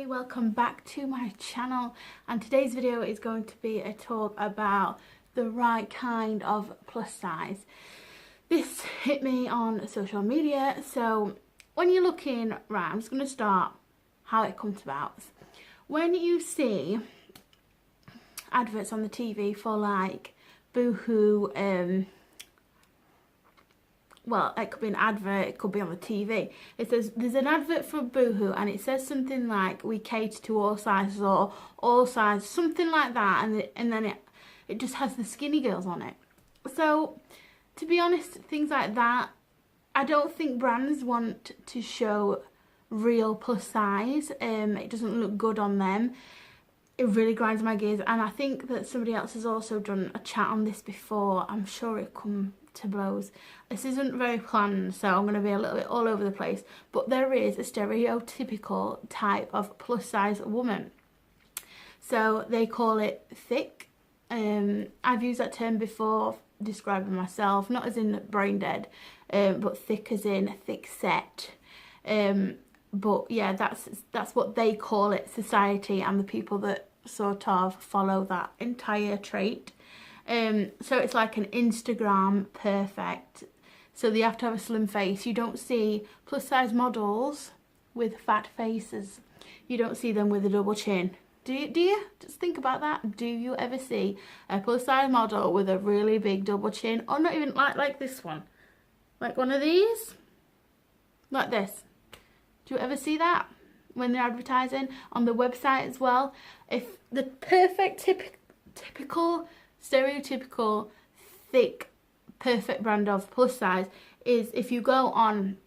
Hi, welcome back to my channel, and today's video is going to be a talk about the right kind of plus size. This hit me on social media, so when you're looking, right, I'm just going to start how it comes about. When you see adverts on the TV for like Boohoo, well, it could be an advert, it could be on the TV. It says, there's an advert for Boohoo and it says something like, we cater to all sizes or all sizes, something like that, and then it just has the skinny girls on it. So, to be honest, things like that, I don't think brands want to show real plus size. It doesn't look good on them. It really grinds my gears, and I think that somebody else has also done a chat on this before. I'm sure it come to blows. This isn't very planned, so I'm going to be a little bit all over the place, but there is a stereotypical type of plus size woman. So they call it thick. I've used that term before describing myself, not as in brain dead, but thick as in thick set. But yeah, that's what they call it, society and the people that sort of follow that entire trait. So it's like an Instagram perfect. So they have to have a slim face. You don't see plus size models with fat faces. You don't see them with a double chin. Do you? Just think about that. Do you ever see a plus size model with a really big double chin? Or not even like this one. Like one of these? Like this. Do you ever see that when they're advertising on the website as well? If the perfect typical stereotypical thick perfect brand of plus size is, if you go on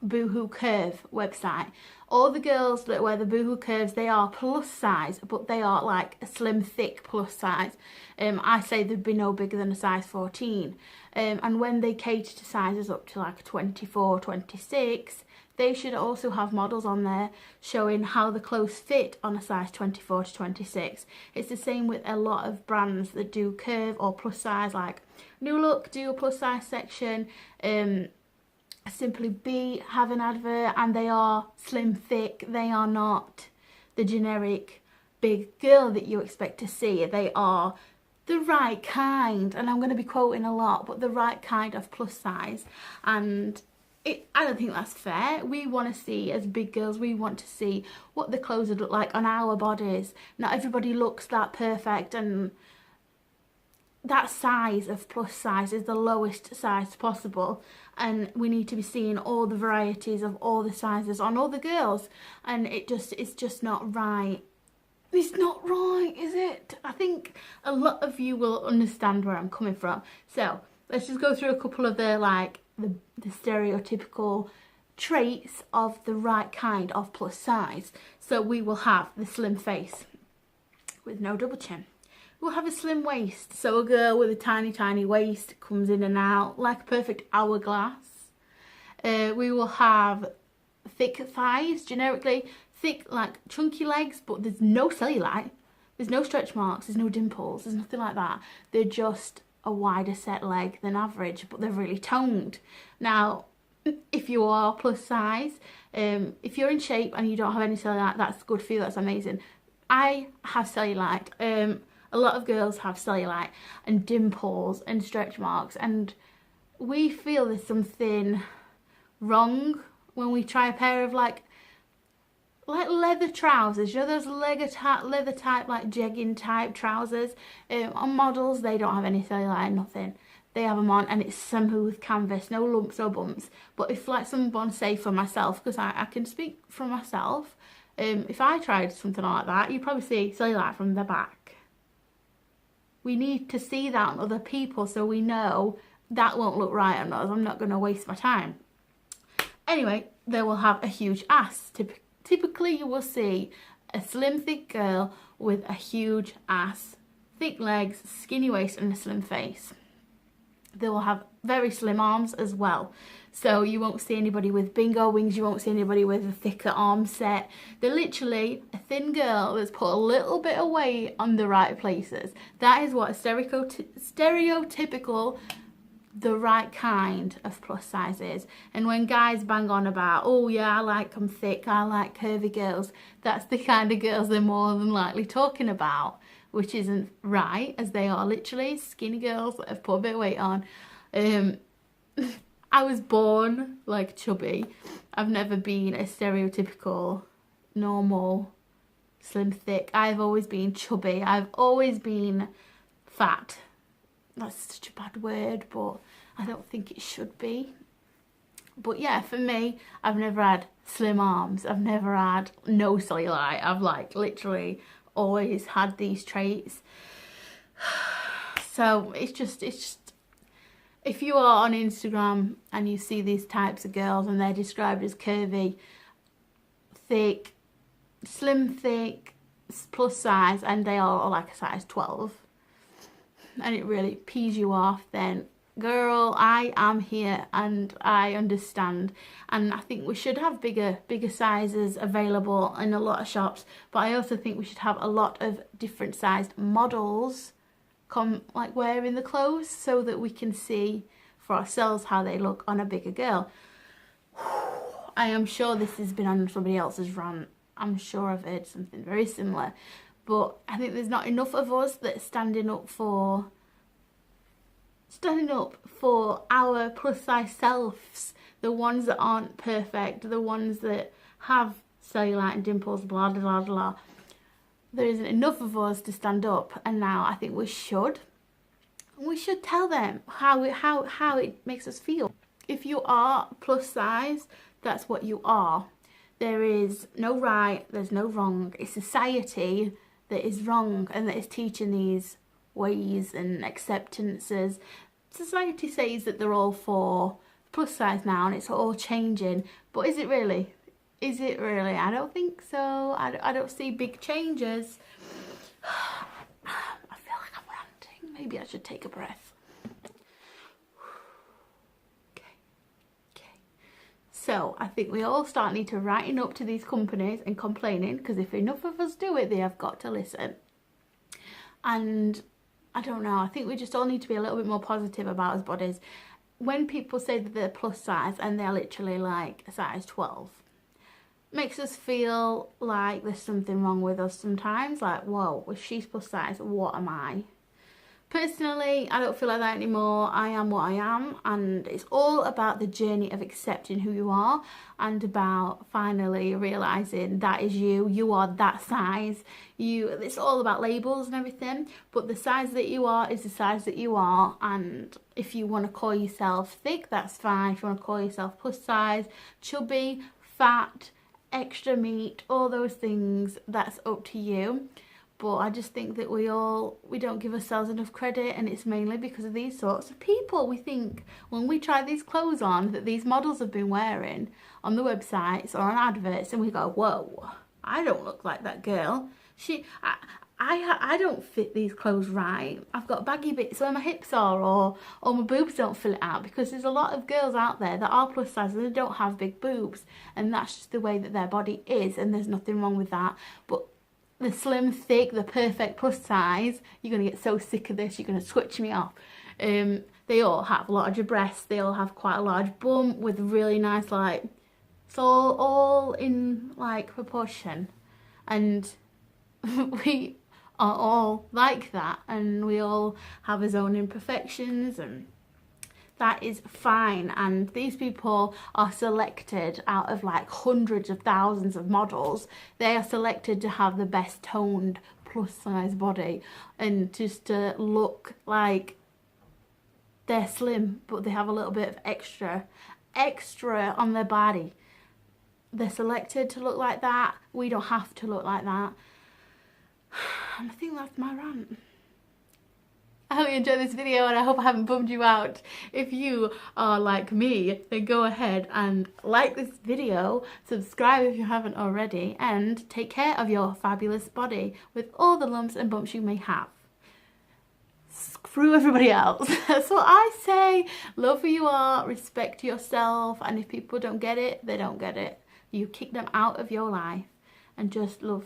Boohoo Curve website, all the girls that wear the Boohoo Curves, they are plus size, but they are like a slim thick plus size. I say they'd be no bigger than a size 14, and when they cater to sizes up to like 24, 26, they should also have models on there showing how the clothes fit on a size 24 to 26. It's the same with a lot of brands that do curve or plus size, like New Look do a plus size section, Simply Be have an advert, and they are slim thick. They are not the generic big girl that you expect to see. They are the right kind, and I'm going to be quoting a lot, but the right kind of plus size. And I don't think that's fair. We want to see, as big girls, we want to see what the clothes would look like on our bodies. Not everybody looks that perfect, and that size of plus size is the lowest size possible, and we need to be seeing all the varieties of all the sizes on all the girls, and it's just not right. It's not right, is it? I think a lot of you will understand where I'm coming from. So let's just go through a couple of the stereotypical traits of the right kind of plus size. So we will have the slim face with no double chin. We'll have a slim waist, so a girl with a tiny waist comes in and out like a perfect hourglass. We will have thick thighs, generically thick, like chunky legs, but there's no cellulite, there's no stretch marks, there's no dimples, there's nothing like that. They're just a wider set leg than average, but they're really toned. Now, if you are plus size, if you're in shape and you don't have any cellulite, that's good for you, that's amazing. I have cellulite. A lot of girls have cellulite and dimples and stretch marks, and we feel there's something wrong when we try a pair of like leather trousers. You know those leather type, like jegging type trousers? On models, they don't have any cellulite, nothing. They have them on and it's smooth canvas, no lumps or bumps. But if like someone, say for myself, because I can speak for myself, if I tried something like that, you'd probably see cellulite from the back. We need to see that on other people so we know that won't look right on us. I'm not going to waste my time. Anyway, they will have a huge ass. Typically, you will see a slim, thick girl with a huge ass, thick legs, skinny waist, and a slim face. They will have very slim arms as well. So you won't see anybody with bingo wings, you won't see anybody with a thicker arm set. They're literally a thin girl that's put a little bit of weight on the right places. That is what a stereotypical the right kind of plus sizes. And when guys bang on about, oh yeah, I like them thick, I like curvy girls, that's the kind of girls they're more than likely talking about, which isn't right, as they are literally skinny girls that have put a bit of weight on. I was born like chubby. I've never been a stereotypical, normal, slim, thick. I've always been chubby. I've always been fat. That's such a bad word, but I don't think it should be. But yeah, for me, I've never had slim arms. I've never had no cellulite. I've like literally always had these traits. So it's just if you are on Instagram and you see these types of girls and they're described as curvy, thick, slim, thick, plus size, and they are like a size 12, and it really pees you off, then girl, I am here and I understand. And I think we should have bigger sizes available in a lot of shops, but I also think we should have a lot of different sized models like wearing the clothes, so that we can see for ourselves how they look on a bigger girl. I am sure this has been on somebody else's rant. I'm sure I've heard something very similar. But I think there's not enough of us that are standing up for our plus size selves, the ones that aren't perfect, the ones that have cellulite and dimples, blah blah blah blah. There isn't enough of us to stand up, and now I think we should tell them how it makes us feel. If you are plus size, that's what you are. There is no right, there's no wrong. It's society that is wrong and that is teaching these ways and acceptances. Society says that they're all for plus size now and it's all changing, but is it really? Is it really? I don't think so. I don't see big changes. I feel like I'm ranting. Maybe I should take a breath. So I think we all need to writing up to these companies and complaining, because if enough of us do it, they have got to listen. And I don't know, I think we just all need to be a little bit more positive about our bodies. When people say that they're plus size and they're literally like a size 12, makes us feel like there's something wrong with us sometimes. Like, whoa, if she's plus size, what am I? Personally, I don't feel like that anymore. I am what I am, and it's all about the journey of accepting who you are and about finally realising that is you. You are that size. It's all about labels and everything, but the size that you are is the size that you are, and if you want to call yourself thick, that's fine. If you want to call yourself plus size, chubby, fat, extra meat, all those things, that's up to you. But I just think that we don't give ourselves enough credit, and it's mainly because of these sorts of people. We think when we try these clothes on that these models have been wearing on the websites or on adverts, and we go, whoa, I don't look like that girl. I don't fit these clothes right. I've got baggy bits where my hips are, or my boobs don't fill it out, because there's a lot of girls out there that are plus size and they don't have big boobs, and that's just the way that their body is, and there's nothing wrong with that. But the slim, thick, the perfect plus size, you're going to get so sick of this, you're going to switch me off. They all have larger breasts, they all have quite a large bum with really nice, like, it's all in, like, proportion. And we are all like that, and we all have our own imperfections, and that is fine. And these people are selected out of like hundreds of thousands of models. They are selected to have the best toned plus size body and just to look like they're slim, but they have a little bit of extra on their body. They're selected to look like that. We don't have to look like that. And I think that's my rant. I hope you enjoyed this video, and I hope I haven't bummed you out. If you are like me, then go ahead and like this video, subscribe if you haven't already, and take care of your fabulous body with all the lumps and bumps you may have. Screw everybody else. That's what I say. Love who you are, respect yourself, and if people don't get it, they don't get it. You kick them out of your life and just love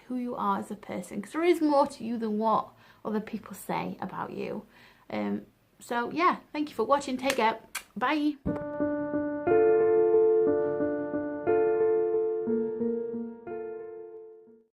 who you are as a person, because there is more to you than what other people say about you. So yeah, thank you for watching. Take care. Bye.